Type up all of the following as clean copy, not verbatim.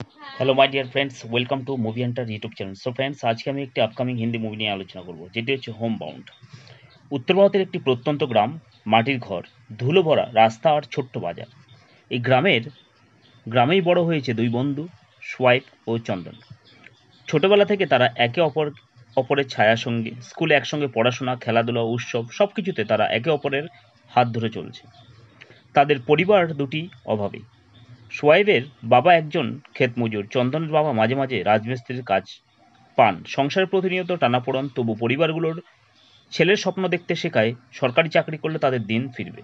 Hello my dear friends, welcome to movie Hunter YouTube channel. So friends, আজকে আমি একটি upcoming Hindi movie নিয়ে আলোচনা করব, যেটি হচ্ছে হোম বাউন্ড। উত্তর ভারতের একটি প্রত্যন্ত গ্রাম, মাটির ঘর, ধুলো ভরা রাস্তা আর ছোট্ট বাজার। এই গ্রামেই বড় হয়েছে দুই বন্ধু, সোয়াইপ ও চন্দন। ছোটবেলা থেকে তারা একে অপরের ছায়া সঙ্গী। স্কুলে একসঙ্গে পড়াশোনা, খেলাধুলা, উৎসব সবকিছুতে তারা একে অপরের হাত ধরে চলছে। তাদের পরিবার দুটি অভাবী। সোয়াইবের বাবা একজন ক্ষেতমজুর, চন্দনের বাবা মাঝে মাঝে রাজমিস্ত্রির কাজ পান। সংসারে প্রতিনিয়ত টানাপোড়েন, তবু পরিবারগুলোর ছেলের স্বপ্ন দেখতে শেখায় সরকারি চাকরি করলে তাদের দিন ফিরবে।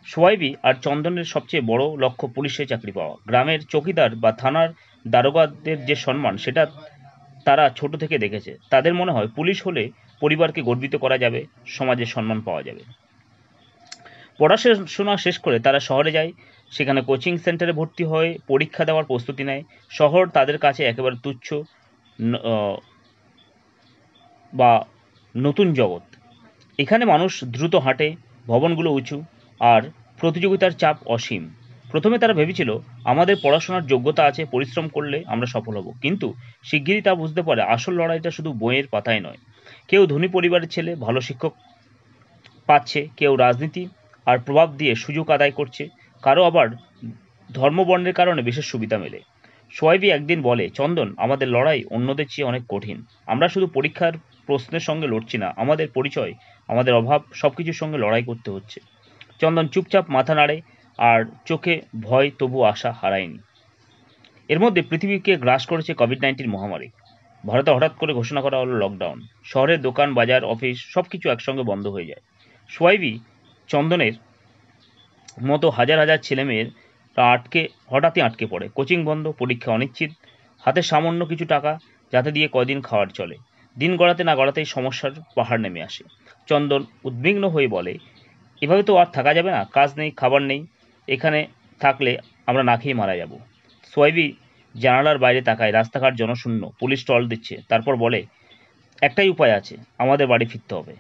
সোয়াইবি আর চন্দনের সবচেয়ে বড় লক্ষ্য পুলিশে চাকরি পাওয়া। গ্রামের চৌকিদার বা থানার দারোগাদের যে সম্মান, সেটা তারা ছোট থেকে দেখেছে। তাদের মনে হয় পুলিশ হলে পরিবারকে গর্বিত করা যাবে, সমাজে সম্মান পাওয়া যাবে। পড়াশোনা শেষ করে তারা শহরে যায়। সেখানে কোচিং সেন্টারে ভর্তি হয়ে পরীক্ষা দেওয়ার প্রস্তুতি নেয়। শহর তাদের কাছে একেবারে তুচ্ছ ন- আহ, বা নতুন জগৎ। এখানে মানুষ দ্রুত হাঁটে, ভবনগুলো উঁচু, আর প্রতিযোগিতার চাপ অসীম। প্রথমে তারা ভেবেছিল আমাদের পড়াশোনার যোগ্যতা আছে, পরিশ্রম করলে আমরা সফল হব। কিন্তু শিগগিরই তা বুঝতে পারে আসল লড়াইটা শুধু বইয়ের পাতায় নয়। কেউ ধনী পরিবারের ছেলে, ভালো শিক্ষক পাচ্ছে, কেউ রাজনীতি আর প্রভাব দিয়ে সুযোগ আদায় করছে, কারো আবার ধর্মবর্ণের কারণে বিশেষ সুবিধা মেলে। সোয়াইবি একদিন বলে, চন্দন, আমাদের লড়াই অন্যদের চেয়ে অনেক কঠিন। আমরা শুধু পরীক্ষার প্রশ্নের সঙ্গে লড়ছি না, আমাদের পরিচয়, আমাদের অভাব সবকিছুর সঙ্গে লড়াই করতে হচ্ছে। চন্দন চুপচাপ মাথা নাড়ে, আর চোখে ভয় তবু আশা হারায়নি। এর মধ্যে পৃথিবীকে গ্রাস করেছে কোভিড-19 মহামারী। ভারতে হঠাৎ করে ঘোষণা করা হলো লকডাউন। শহরের দোকান, বাজার, অফিস সবকিছু একসঙ্গে বন্ধ হয়ে যায়। সোয়াইবি, চন্দনের মতো হাজার হাজার ছেলেমেয়ের হঠাৎই আটকে পড়ে। কোচিং বন্ধ, পরীক্ষা অনিশ্চিত, হাতে সামান্য কিছু টাকা যাতে দিয়ে কয়দিন খাওয়ার চলে। দিন গড়াতে না গড়াতেই সমস্যার পাহাড় নেমে আসে। চন্দন উদ্বিগ্ন হয়ে বলে, এভাবে তো আর থাকা যাবে না, কাজ নেই, খাবার নেই, এখানে থাকলে আমরা না খেয়ে মারা যাব। সোয়াইবি জানালার বাইরে তাকায়, রাস্তাঘাট জনশূন্য, পুলিশ টহল দিচ্ছে। তারপর বলে, একটাই উপায় আছে, আমাদের বাড়ি ফিরতে হবে।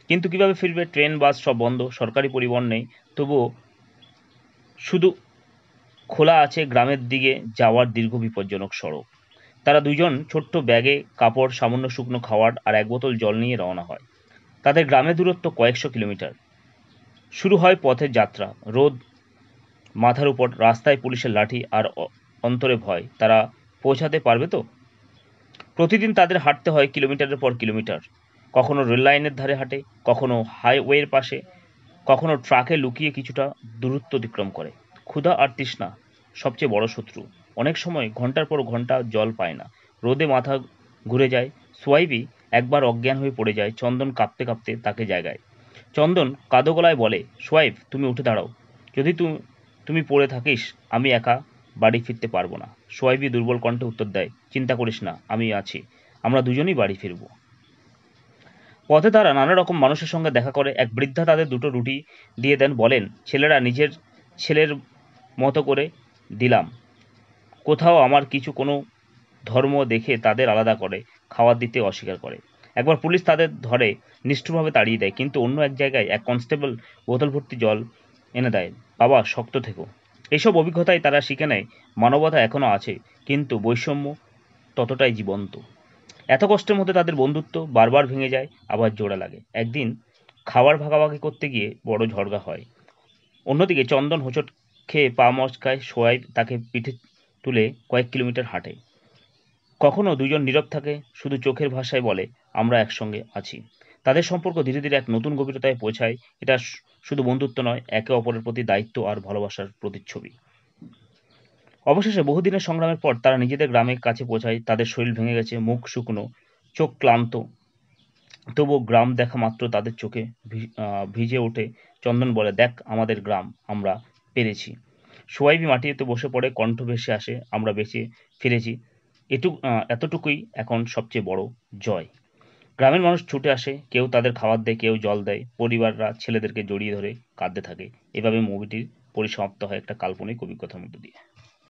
কিন্তু কিভাবে ফিরবে? ট্রেন, বাস সব বন্ধ, সরকারি পরিবহন নেই। তবুও শুধু খোলা আছে গ্রামের দিকে যাওয়ার দীর্ঘ বিপজ্জনক সড়ক। তারা দুজন ছোট্ট ব্যাগে কাপড়, সামান্য শুকনো খাবার আর এক বোতল জল নিয়ে রওনা হয়। তাদের গ্রামের দূরত্ব কয়েকশো কিলোমিটার। শুরু হয় পথের যাত্রা। রোদ মাথার উপর, রাস্তায় পুলিশের লাঠি, আর অন্তরে ভয়, তারা পৌঁছাতে পারবে তো। প্রতিদিন তাদের হাঁটতে হয় কিলোমিটারের পর কিলোমিটার। কখনো রেল লাইনের ধারে হাঁটে, কখনো হাইওয়ের পাশে, কখনো ট্রাকে লুকিয়ে কিছুটা দূরত্ব অতিক্রম করে। ক্ষুধা আর তৃষ্ণা সবচেয়ে বড় শত্রু। অনেক সময় ঘন্টার পর ঘন্টা জল পায় না, রোদে মাথা ঘুরে যায়। সোয়াইবি একবার অজ্ঞান হয়ে পড়ে যায়। চন্দন কাঁপতে কাঁপতে তাকে জায়গায়। চন্দন কাদো গলায় বলে, সোয়াইব, তুমি উঠে দাঁড়াও। যদি তুমি পড়ে থাকিস, আমি একা বাড়ি ফিরতে পারবো না। সোয়াইবি দুর্বল কণ্ঠে উত্তর দেয়, চিন্তা করিস না, আমি আছি, আমরা দুজনেই বাড়ি ফিরবো। পথে তারা নানা রকম মানুষের সঙ্গে দেখা করে। এক বৃদ্ধা তাদের দুটো রুটি দিয়ে দেন, বলেন, ছেলেরা নিজের ছেলের মতো করে দিলাম। কোথাও আমার কিছু কোনো ধর্ম দেখে তাদের আলাদা করে খাবার দিতে অস্বীকার করে। একবার পুলিশ তাদের ধরে নিষ্ঠুরভাবে তাড়িয়ে দেয়, কিন্তু অন্য এক জায়গায় এক কনস্টেবল বোতল ভর্তি জল এনে দেয়। বাবা, শক্ত থেকো। এইসব অভিজ্ঞতায় তারা শিখে নেয় মানবতা এখনো আছে, কিন্তু বৈষম্য ততটাই জীবন্ত। এত কষ্টের মধ্যে তাদের বন্ধুত্ব বারবার ভেঙে যায়, আবার জোড়া লাগে। একদিন খাবার ভাগাভাগি করতে গিয়ে বড় ঝগড়া হয়। অন্যদিকে চন্দন হোঁচট খেয়ে পা মচকায়, সোয়াইব তাকে পিঠে তুলে কয়েক কিলোমিটার হাঁটে। কখনো দুজন নীরব থাকে, শুধু চোখের ভাষায় বলে, আমরা একসঙ্গে আছি। তাদের সম্পর্ক ধীরে ধীরে এক নতুন গভীরতায় পৌঁছায়। এটা শুধু বন্ধুত্ব নয়, একে অপরের প্রতি দায়িত্ব আর ভালোবাসার প্রতিচ্ছবি। অবশেষে বহুদিনের সংগ্রামের পর তারা নিজেদের গ্রামের কাছে পৌঁছায়। তাদের শরীর ভেঙে গেছে, মুখ শুকনো, চোখ ক্লান্ত, তবুও গ্রাম দেখা মাত্র তাদের চোখে ভিজে ওঠে। চন্দন বলে, দেখ আমাদের গ্রাম, আমরা পেরেছি। সোয়াইবি মাটিতে বসে পড়ে, কণ্ঠ ভেসে আসে, আমরা বেঁচে ফিরেছি। এতটুকুই এখন সবচেয়ে বড় জয়। গ্রামের মানুষ ছুটে আসে, কেউ তাদের খাবার দেয়, কেউ জল দেয়। পরিবাররা ছেলেদেরকে জড়িয়ে ধরে কাঁদতে থাকে। এভাবে মুভিটির পরিসমাপ্ত হয় একটা কাল্পনিক অভিজ্ঞতার মধ্য দিয়ে।